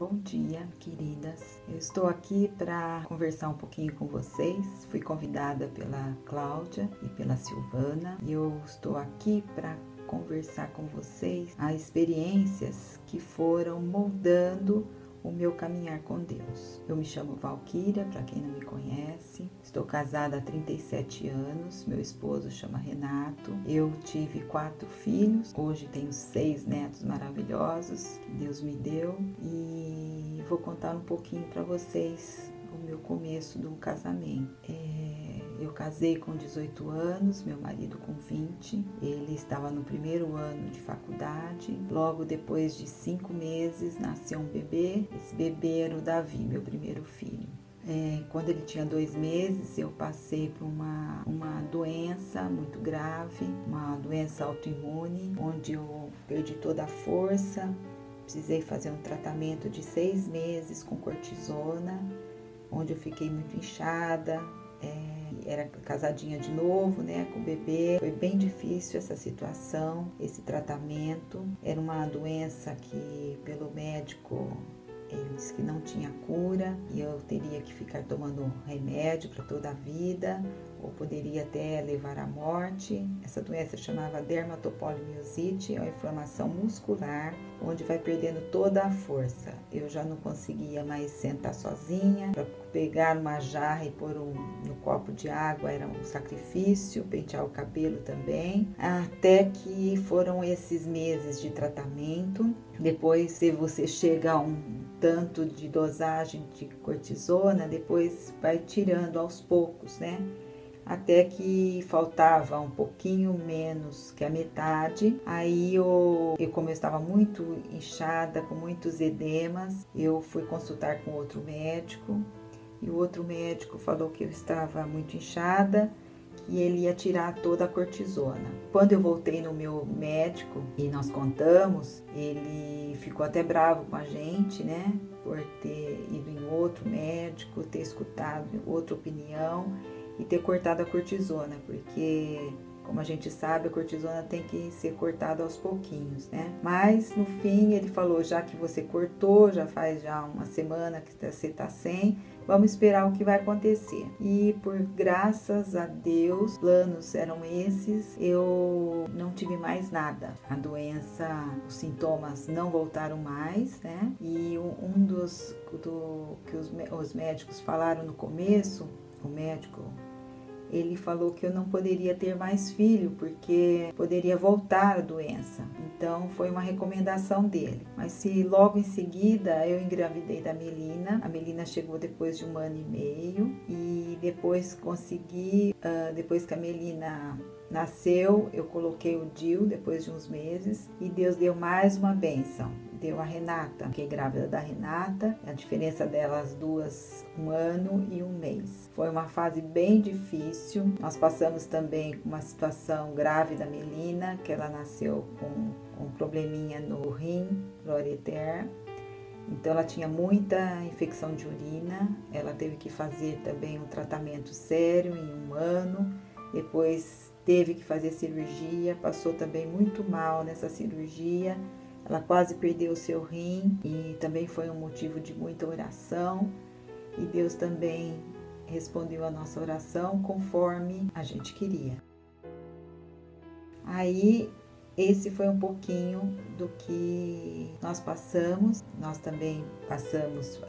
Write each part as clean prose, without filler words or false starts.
Bom dia, queridas. Eu estou aqui para conversar um pouquinho com vocês. Fui convidada pela Cláudia e pela Silvana e eu estou aqui para conversar com vocês as experiências que foram moldando o meu caminhar com Deus. Eu me chamo Valquíria, para quem não me conhece. Estou casada há 37 anos. Meu esposo chama Renato. Eu tive 4 filhos. Hoje tenho 6 netos maravilhosos que Deus me deu. E vou contar um pouquinho para vocês o meu começo do casamento. Eu casei com 18 anos, meu marido com 20. Ele estava no primeiro ano de faculdade. Logo depois de 5 meses, nasceu um bebê. Esse bebê era o Davi, meu primeiro filho. Quando ele tinha 2 meses, eu passei por uma doença muito grave, uma doença autoimune, onde eu perdi toda a força. Precisei fazer um tratamento de 6 meses com cortisona, onde eu fiquei muito inchada. Era casadinha de novo, né, com o bebê. Foi bem difícil essa situação, esse tratamento. Era uma doença que, pelo médico, ele disse que não tinha cura e eu teria que ficar tomando remédio para toda a vida, ou poderia até levar à morte. Essa doença chamava dermatopolimiosite, é uma inflamação muscular, onde vai perdendo toda a força. Eu já não conseguia mais sentar sozinha, para pegar uma jarra e pôr no copo de água era um sacrifício, pentear o cabelo também, até que foram esses meses de tratamento. Depois, se você chega a um tanto de dosagem de cortisona, depois vai tirando aos poucos, né? Até que faltava um pouquinho menos que a metade. Aí como eu estava muito inchada, com muitos edemas, eu fui consultar com outro médico. E o outro médico falou que eu estava muito inchada, que ele ia tirar toda a cortisona. Quando eu voltei no meu médico e nós contamos, ele ficou até bravo com a gente, né? Por ter ido em outro médico, ter escutado outra opinião e ter cortado a cortisona, porque, como a gente sabe, a cortisona tem que ser cortada aos pouquinhos, né? Mas, no fim, ele falou, já que você cortou, já faz uma semana que você está sem, vamos esperar o que vai acontecer. E, por graças a Deus, planos eram esses, eu não tive mais nada. A doença, os sintomas não voltaram mais, né? E que os médicos falaram no começo, o médico, ele falou que eu não poderia ter mais filho, porque poderia voltar a doença. Então, foi uma recomendação dele. Mas se logo em seguida eu engravidei da Melina, a Melina chegou depois de 1 ano e meio, e depois consegui, depois que a Melina nasceu, eu coloquei o DIU depois de uns meses, e Deus deu mais uma bênção. Deu a Renata, fiquei grávida da Renata, a diferença delas duas, 1 ano e 1 mês. Foi uma fase bem difícil. Nós passamos também com uma situação grave da Melina, que ela nasceu com um probleminha no rim, Loriter. Então ela tinha muita infecção de urina, ela teve que fazer também um tratamento sério em 1 ano, depois teve que fazer cirurgia, passou também muito mal nessa cirurgia. Ela quase perdeu o seu rim e também foi um motivo de muita oração. E Deus também respondeu a nossa oração conforme a gente queria. Aí, esse foi um pouquinho do que nós passamos. Nós também passamos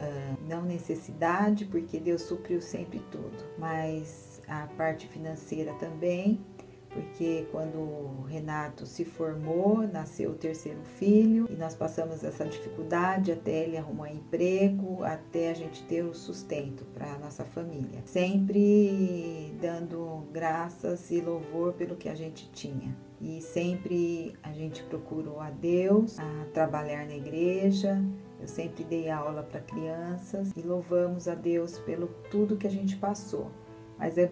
não necessidade, porque Deus supriu sempre tudo, mas a parte financeira também. Porque quando o Renato se formou, nasceu o 3º filho e nós passamos essa dificuldade até ele arrumar emprego, até a gente ter o sustento para a nossa família. Sempre dando graças e louvor pelo que a gente tinha. E sempre a gente procurou a Deus, a trabalhar na igreja. Eu sempre dei aula para crianças e louvamos a Deus pelo tudo que a gente passou. Mas é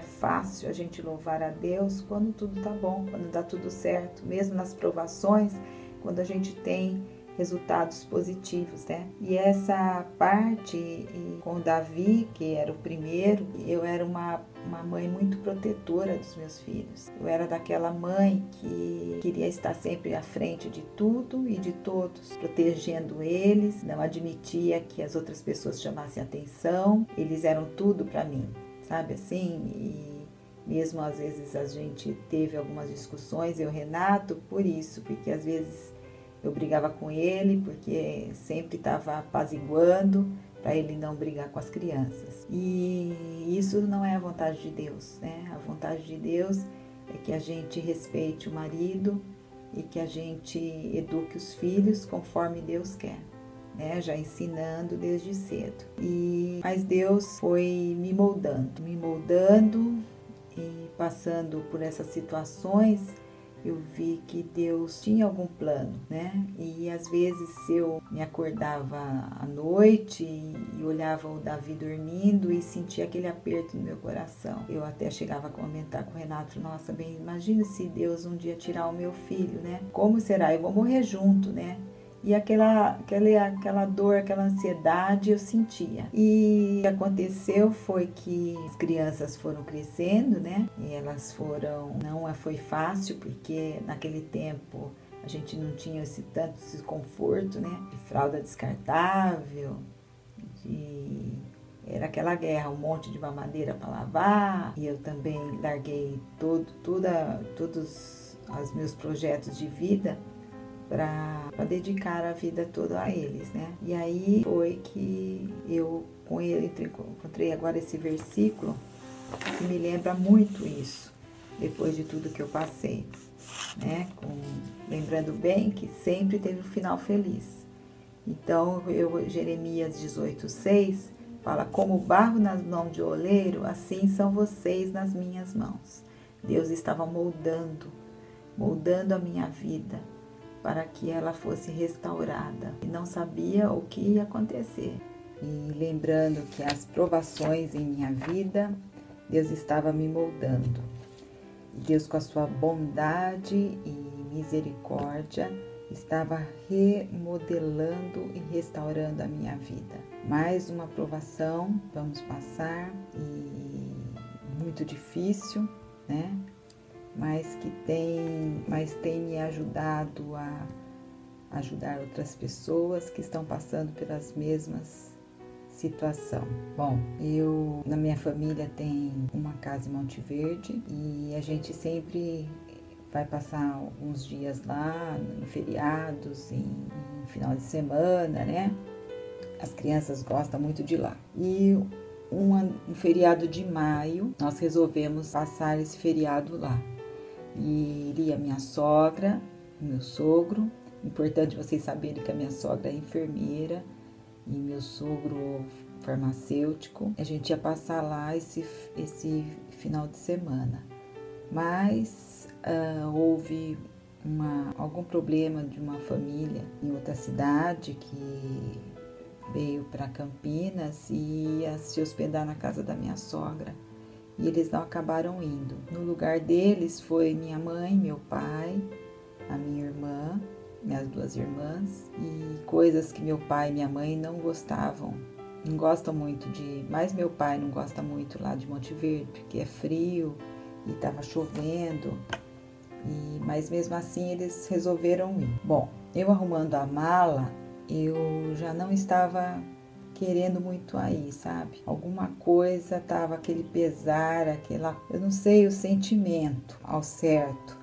fácil a gente louvar a Deus quando tudo tá bom, quando dá tudo certo, mesmo nas provações, quando a gente tem resultados positivos, né? E essa parte com o Davi, que era o primeiro, eu era uma mãe muito protetora dos meus filhos. Eu era daquela mãe que queria estar sempre à frente de tudo e de todos, protegendo eles, não admitia que as outras pessoas chamassem atenção, eles eram tudo para mim, sabe assim? E mesmo às vezes a gente teve algumas discussões, eu e o Renato, por isso, porque às vezes eu brigava com ele, porque sempre estava apaziguando para ele não brigar com as crianças. E isso não é a vontade de Deus, né? A vontade de Deus é que a gente respeite o marido e que a gente eduque os filhos conforme Deus quer, né? Já ensinando desde cedo. Mas Deus foi me moldando e passando por essas situações, eu vi que Deus tinha algum plano, né? E às vezes eu me acordava à noite e olhava o Davi dormindo e sentia aquele aperto no meu coração. Eu até chegava a comentar com o Renato, nossa, bem, imagina se Deus um dia tirar o meu filho, né? Como será? Eu vou morrer junto, né? E aquela dor, aquela ansiedade eu sentia. E o que aconteceu foi que as crianças foram crescendo, né? E elas não foi fácil, porque naquele tempo a gente não tinha esse conforto, né? De fralda descartável, era aquela guerra, um monte de mamadeira para lavar. E eu também larguei todos os meus projetos de vida para dedicar a vida toda a eles, né? E aí foi que eu com ele encontrei agora esse versículo que me lembra muito isso, depois de tudo que eu passei, né? Lembrando bem que sempre teve um final feliz. Então, Jeremias 18:6 fala, como barro nas mãos de oleiro, assim são vocês nas minhas mãos. Deus estava moldando a minha vida, para que ela fosse restaurada. E não sabia o que ia acontecer. E lembrando que as provações em minha vida, Deus estava me moldando. Deus, com a sua bondade e misericórdia, estava remodelando e restaurando a minha vida. Mais uma provação, vamos passar, e muito difícil, né? Mas tem me ajudado a ajudar outras pessoas que estão passando pelas mesmas situações. Bom, na minha família tem uma casa em Monte Verde e a gente sempre vai passar alguns dias lá, em feriados, em final de semana, né? As crianças gostam muito de lá. E um feriado de maio, nós resolvemos passar esse feriado lá. E iria minha sogra, meu sogro. Importante vocês saberem que a minha sogra é enfermeira e meu sogro farmacêutico. A gente ia passar lá esse final de semana. Mas houve algum problema de uma família em outra cidade que veio para Campinas e ia se hospedar na casa da minha sogra. E eles não acabaram indo. No lugar deles foi minha mãe, meu pai, a minha irmã, minhas duas irmãs, e coisas que meu pai e minha mãe não gostavam. Não gostam muito mas meu pai não gosta muito lá de Monte Verde, porque é frio e estava chovendo. Mas mesmo assim eles resolveram ir. Bom, eu arrumando a mala, eu já não estava querendo muito aí, sabe? Alguma coisa tava, aquele pesar, eu não sei o sentimento ao certo,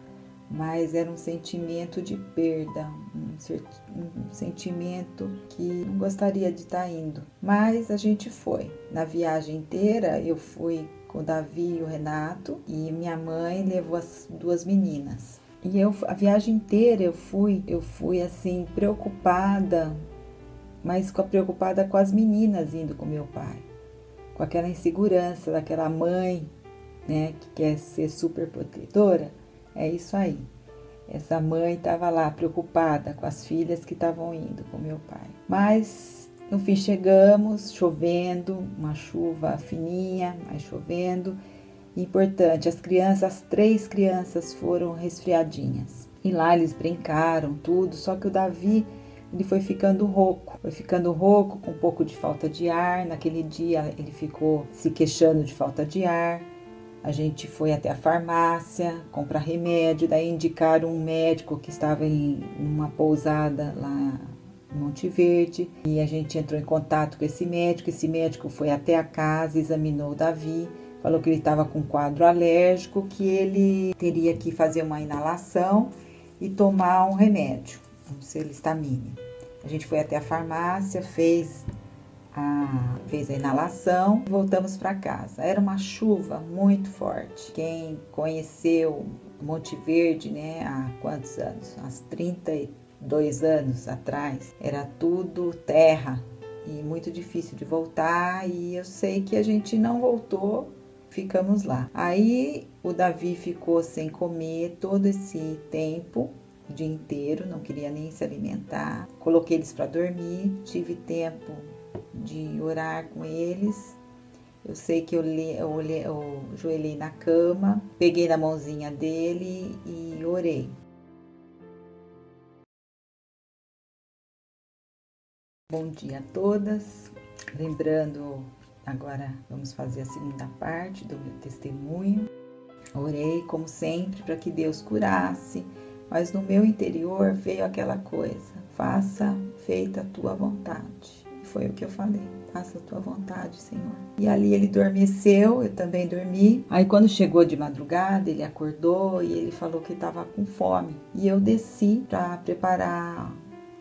mas era um sentimento de perda, um sentimento que não gostaria de estar indo. Mas a gente foi. Na viagem inteira eu fui com o Davi e o Renato e minha mãe levou as duas meninas. E a viagem inteira eu fui assim preocupada, mas preocupada com as meninas indo com meu pai, com aquela insegurança daquela mãe, né, que quer ser super protetora. É isso aí. Essa mãe estava lá preocupada com as filhas que estavam indo com meu pai. Mas no fim chegamos, chovendo, uma chuva fininha, mas chovendo. Importante, as 3 crianças foram resfriadinhas. E lá eles brincaram tudo, só que o Davi ele foi ficando rouco, com um pouco de falta de ar. Naquele dia ele ficou se queixando de falta de ar. A gente foi até a farmácia comprar remédio, daí indicaram um médico que estava em uma pousada lá em Monte Verde, e a gente entrou em contato com esse médico foi até a casa, examinou o Davi, falou que ele estava com um quadro alérgico, que ele teria que fazer uma inalação e tomar um remédio, um Celistamine. A gente foi até a farmácia, fez a inalação e voltamos para casa. Era uma chuva muito forte. Quem conheceu Monte Verde, né, há quantos anos? Há 32 anos atrás, era tudo terra e muito difícil de voltar, e eu sei que a gente não voltou, ficamos lá. Aí o Davi ficou sem comer todo esse tempo, o dia inteiro, não queria nem se alimentar. Coloquei eles para dormir, tive tempo de orar com eles. Eu sei que eu ajoelhei na cama, peguei na mãozinha dele e orei. Bom dia a todas. Lembrando, agora vamos fazer a segunda parte do meu testemunho. Orei, como sempre, para que Deus curasse, mas no meu interior veio aquela coisa: faça feita a tua vontade. E foi o que eu falei: faça a tua vontade, Senhor. E ali ele adormeceu, eu também dormi. Aí quando chegou de madrugada, ele acordou e ele falou que estava com fome. E eu desci para preparar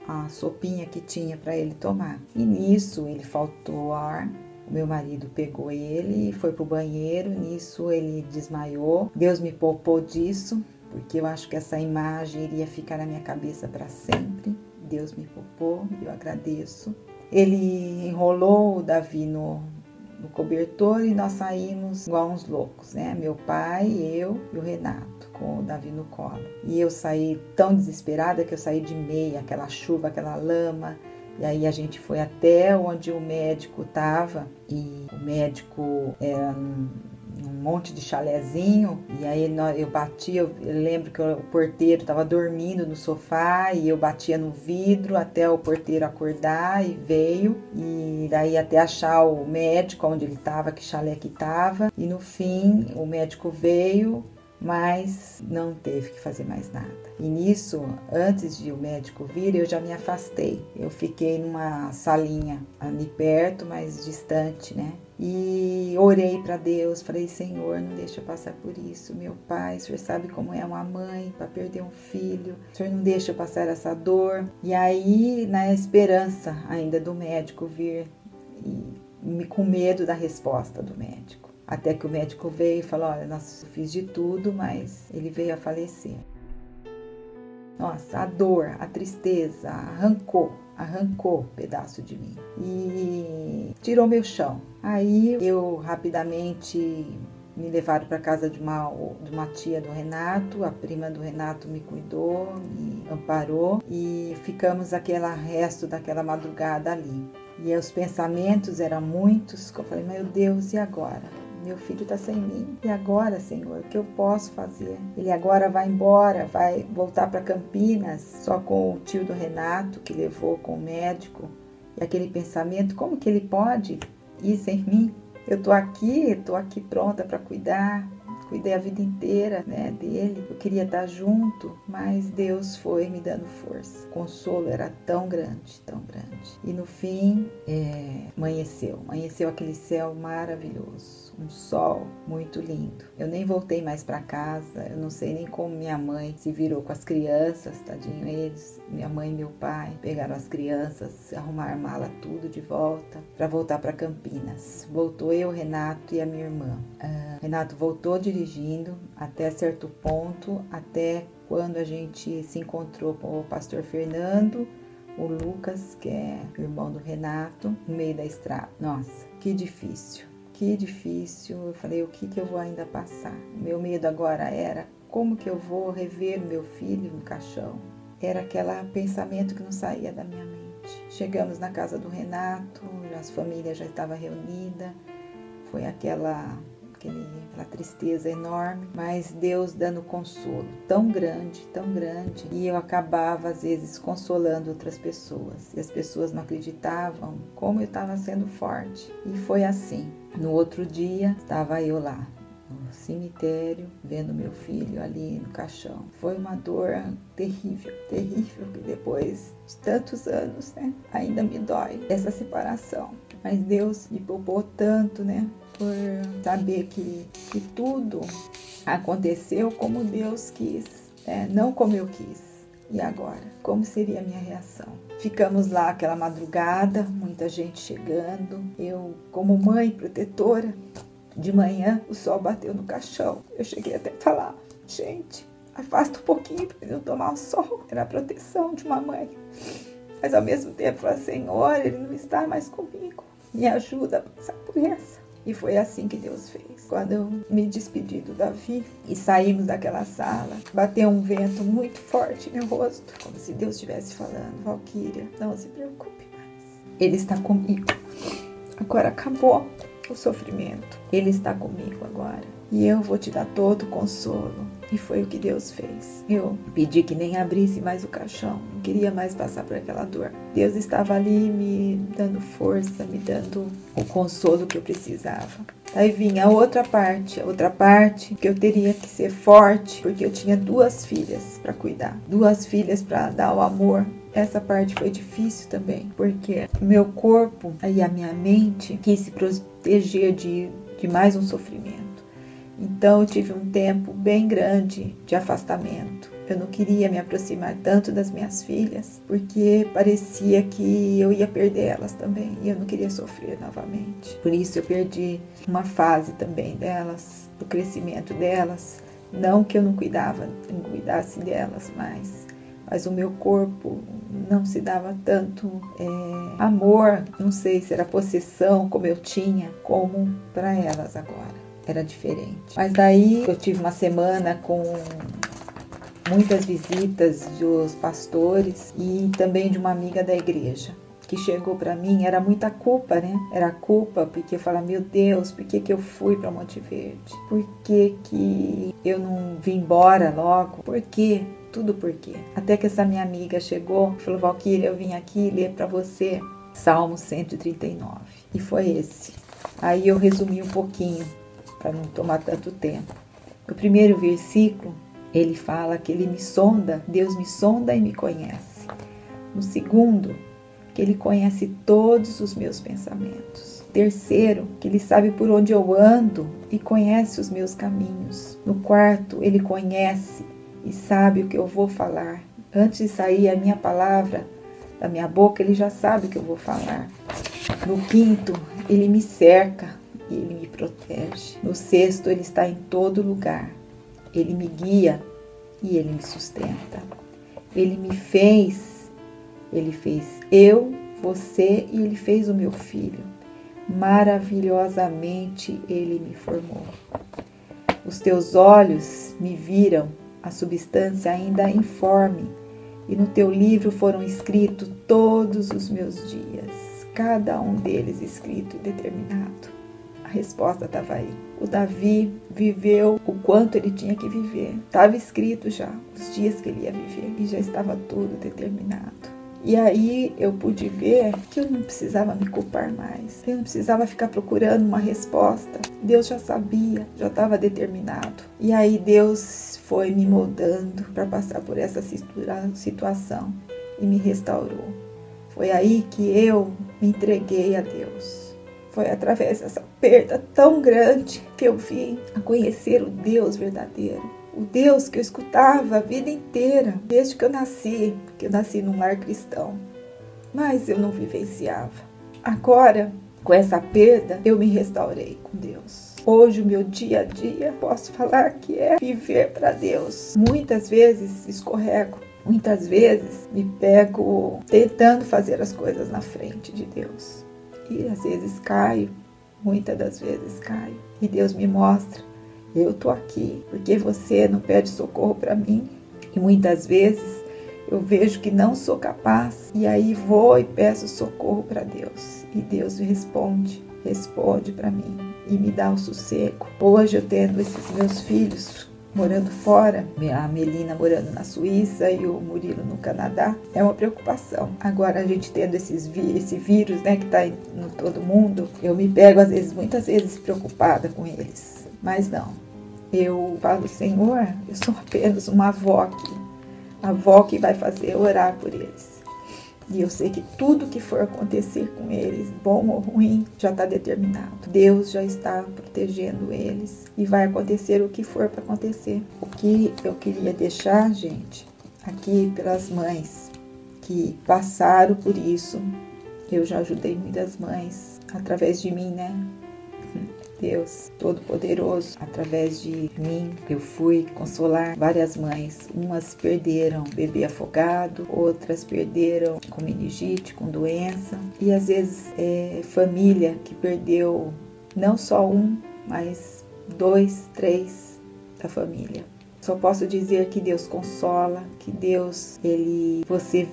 a sopinha que tinha para ele tomar. E nisso ele faltou ar. O meu marido pegou ele e foi pro banheiro. Nisso ele desmaiou. Deus me poupou disso, porque eu acho que essa imagem iria ficar na minha cabeça para sempre. Deus me poupou, eu agradeço. Ele enrolou o Davi no cobertor e nós saímos igual uns loucos, né? Meu pai, eu e o Renato, com o Davi no colo. E eu saí tão desesperada que eu saí de meia, aquela chuva, aquela lama. E aí a gente foi até onde o médico estava, e o médico era um monte de chalezinho, e aí eu batia, eu lembro que o porteiro estava dormindo no sofá, e eu batia no vidro até o porteiro acordar, e veio, e daí até achar o médico onde ele estava, que chalé que estava, e no fim o médico veio, mas não teve que fazer mais nada. E nisso, antes de o médico vir, eu já me afastei. Eu fiquei numa salinha ali perto, mas distante, né? E orei para Deus, falei: Senhor, não deixa eu passar por isso. Meu Pai, o Senhor sabe como é uma mãe para perder um filho. O Senhor não deixa eu passar essa dor. E aí, na esperança ainda do médico vir, e com medo da resposta do médico. Até que o médico veio e falou: olha, nós fiz de tudo, mas ele veio a falecer. Nossa, a dor, a tristeza arrancou um pedaço de mim e tirou meu chão. Aí eu rapidamente me levaram para casa de uma tia do Renato. A prima do Renato me cuidou, me amparou, e ficamos resto daquela madrugada ali. E os pensamentos eram muitos, eu falei: meu Deus, e agora? Meu filho está sem mim. E agora, Senhor, o que eu posso fazer? Ele agora vai embora, vai voltar para Campinas, só com o tio do Renato, que levou com o médico. E aquele pensamento: como que ele pode ir sem mim? Eu tô aqui pronta para cuidar. Cuidei a vida inteira, né, dele. Eu queria estar junto, mas Deus foi me dando força. O consolo era tão grande, tão grande. E no fim, amanheceu aquele céu maravilhoso, um sol muito lindo. Eu nem voltei mais para casa. Eu não sei nem como minha mãe se virou com as crianças, tadinho eles. Minha mãe e meu pai pegaram as crianças, arrumaram a mala tudo de volta para voltar para Campinas. Voltou eu, Renato e a minha irmã. Renato voltou dirigindo até certo ponto, até quando a gente se encontrou com o pastor Fernando, o Lucas, que é irmão do Renato, no meio da estrada. Nossa, que difícil. Eu falei: o que eu vou ainda passar? Meu medo agora era: como que eu vou rever meu filho no caixão? Era aquele pensamento que não saía da minha mente. Chegamos na casa do Renato, as famílias já estavam reunidas, foi aquela aquela tristeza enorme, mas Deus dando consolo tão grande, e eu acabava às vezes consolando outras pessoas, e as pessoas não acreditavam como eu estava sendo forte. E foi assim. No outro dia, estava eu lá no cemitério, vendo meu filho ali no caixão. Foi uma dor terrível, que depois de tantos anos, né, ainda me dói essa separação. Mas Deus me poupou tanto, né, por saber que tudo aconteceu como Deus quis, né, não como eu quis. E agora, como seria a minha reação? Ficamos lá aquela madrugada, muita gente chegando. Eu, como mãe protetora, de manhã o sol bateu no caixão. Eu cheguei até a falar: gente, afasta um pouquinho para ele não tomar o sol. Era a proteção de uma mãe. Mas ao mesmo tempo, eu falei: Senhor, ele não está mais comigo. Me ajuda a passar por essa. E foi assim que Deus fez. Quando eu me despedi do Davi e saímos daquela sala, bateu um vento muito forte no meu rosto, como se Deus estivesse falando: Valquíria, não se preocupe mais. Ele está comigo. Agora acabou o sofrimento. Ele está comigo agora. E eu vou te dar todo o consolo. E foi o que Deus fez. Eu pedi que nem abrisse mais o caixão. Não queria mais passar por aquela dor. Deus estava ali me dando força, me dando o consolo que eu precisava. Aí vinha a outra parte que eu teria que ser forte, porque eu tinha 2 filhas para cuidar, 2 filhas para dar o amor. Essa parte foi difícil também, porque o meu corpo e a minha mente quis se proteger de mais um sofrimento. Então eu tive um tempo bem grande de afastamento. Eu não queria me aproximar tanto das minhas filhas, porque parecia que eu ia perder elas também, e eu não queria sofrer novamente. Por isso eu perdi uma fase também delas, do crescimento delas. Não que eu não cuidasse delas, mas o meu corpo não se dava tanto amor, não sei se era possessão como eu tinha, como para elas agora. Era diferente. Mas daí eu tive uma semana com muitas visitas dos pastores e também de uma amiga da igreja que chegou para mim. Era muita culpa, né? Era culpa porque eu falava: meu Deus, por que eu fui para Monte Verde? Por que eu não vim embora logo? Por quê? Tudo por quê? Até que essa minha amiga chegou e falou: Valquíria, eu vim aqui ler para você Salmo 139. E foi esse. Aí eu resumi um pouquinho, para não tomar tanto tempo. O primeiro versículo, ele fala que ele me sonda, Deus me sonda e me conhece. No segundo, que ele conhece todos os meus pensamentos. Terceiro, que ele sabe por onde eu ando e conhece os meus caminhos. No quarto, ele conhece e sabe o que eu vou falar. Antes de sair a minha palavra da minha boca, ele já sabe o que eu vou falar. No quinto, ele me cerca e ele me protege. No sexto, ele está em todo lugar. Ele me guia e ele me sustenta. Ele me fez, ele fez eu, você e ele fez o meu filho. Maravilhosamente ele me formou. Os teus olhos me viram a substância ainda informe, e no teu livro foram escritos todos os meus dias, cada um deles escrito e determinado. A resposta estava aí. O Davi viveu o quanto ele tinha que viver. Estava escrito já os dias que ele ia viver e já estava tudo determinado. E aí eu pude ver que eu não precisava me culpar mais. Eu não precisava ficar procurando uma resposta. Deus já sabia, já estava determinado. E aí Deus foi me moldando para passar por essa situação e me restaurou. Foi aí que eu me entreguei a Deus. Foi através dessa perda tão grande que eu vim a conhecer o Deus verdadeiro. O Deus que eu escutava a vida inteira, desde que eu nasci, porque eu nasci num lar cristão. Mas eu não vivenciava. Agora, com essa perda, eu me restaurei com Deus. Hoje, o meu dia a dia, posso falar que é viver para Deus. Muitas vezes escorrego. Muitas vezes me pego tentando fazer as coisas na frente de Deus. E às vezes caio, muitas das vezes caio. E Deus me mostra: eu tô aqui, porque você não pede socorro para mim. E muitas vezes eu vejo que não sou capaz, e aí vou e peço socorro para Deus. E Deus responde para mim. e me dá o sossego. Hoje eu tendo esses meus filhos morando fora, a Melina morando na Suíça e o Murilo no Canadá, é uma preocupação. Agora a gente tendo esse vírus, né, que está em todo mundo, eu me pego muitas vezes preocupada com eles. Mas não, eu falo, Senhor, eu sou apenas uma avó que vai fazer orar por eles. E eu sei que tudo que for acontecer com eles, bom ou ruim, já está determinado. Deus já está protegendo eles e vai acontecer o que for para acontecer. O que eu queria deixar, gente, aqui pelas mães que passaram por isso, eu já ajudei muitas mães através de mim, né? Deus Todo-Poderoso, através de mim, eu fui consolar várias mães. Umas perderam bebê afogado, outras perderam com meningite, com doença. E às vezes família que perdeu não só um, mas 2, 3 da família. Só posso dizer que Deus consola, que Deus, você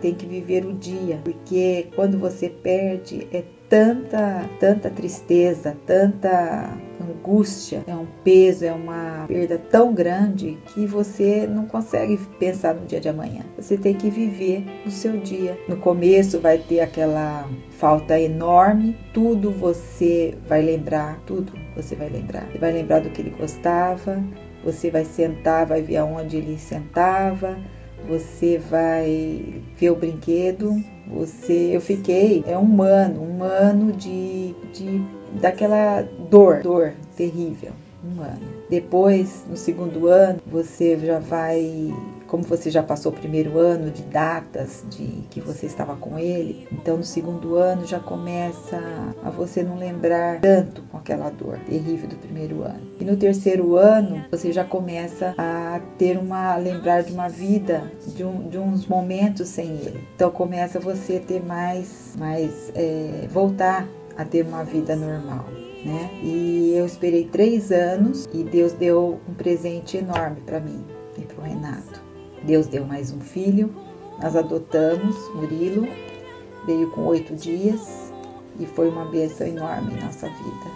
tem que viver o dia, porque quando você perde é tanta tristeza, tanta angústia, é um peso, é uma perda tão grande que você não consegue pensar no dia de amanhã. Você tem que viver o seu dia. No começo vai ter aquela falta enorme, tudo você vai lembrar, tudo você vai lembrar. Você vai lembrar do que ele gostava, você vai sentar, vai ver aonde ele sentava, você vai ver o brinquedo. Eu fiquei um ano daquela dor terrível, um ano. Depois, no segundo ano, você já vai, como você já passou o primeiro ano de datas de que você estava com ele, então no segundo ano já começa a você não lembrar tanto com aquela dor terrível do primeiro ano. E no terceiro ano, você já começa a lembrar de uma vida, de uns momentos sem ele. Então começa você a ter voltar a ter uma vida normal, né? E eu esperei 3 anos e Deus deu um presente enorme para mim e para o Renato. Deus deu mais um filho, nós adotamos, Murilo, veio com 8 dias e foi uma bênção enorme em nossa vida,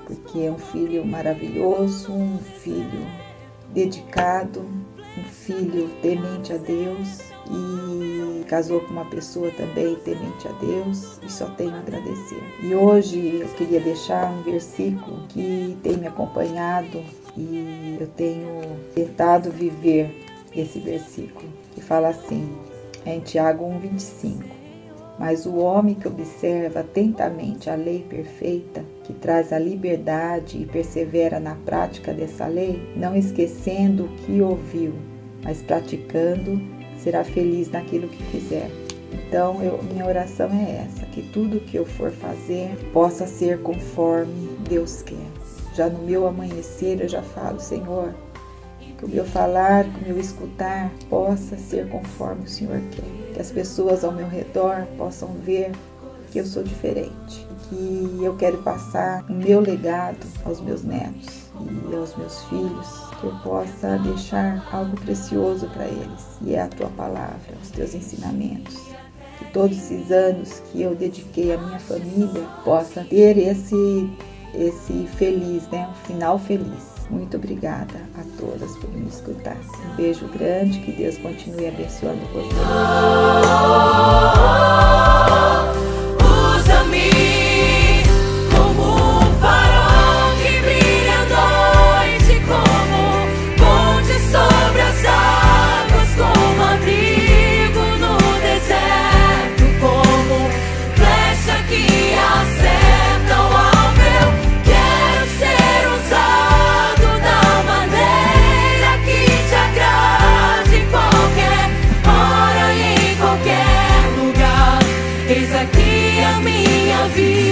porque é um filho maravilhoso, um filho dedicado, um filho temente a Deus e casou com uma pessoa também temente a Deus e só tenho a agradecer. E hoje eu queria deixar um versículo que tem me acompanhado e eu tenho tentado viver esse versículo, que fala assim, em Tiago 1,25. Mas o homem que observa atentamente a lei perfeita, que traz a liberdade e persevera na prática dessa lei, não esquecendo o que ouviu, mas praticando, será feliz naquilo que fizer. Então, minha oração é essa, que tudo que eu for fazer possa ser conforme Deus quer. Já no meu amanhecer eu já falo, Senhor, que o meu falar, que o meu escutar possa ser conforme o Senhor quer. Que as pessoas ao meu redor possam ver que eu sou diferente. Que eu quero passar o meu legado aos meus netos e aos meus filhos. Que eu possa deixar algo precioso para eles. E é a Tua palavra, os Teus ensinamentos. Que todos esses anos que eu dediquei à minha família possa ter esse feliz, né? Um final feliz. Muito obrigada a todas por me escutar. Um beijo grande, que Deus continue abençoando vocês. Usa-me como um farol que brilha à noite, como ponte sobre as águas, como abrigo no deserto, como flecha que acerta o alvo. Eu quero ser usado da maneira que te agrade, em qualquer hora e em qualquer lugar. Eis aqui a minha vida.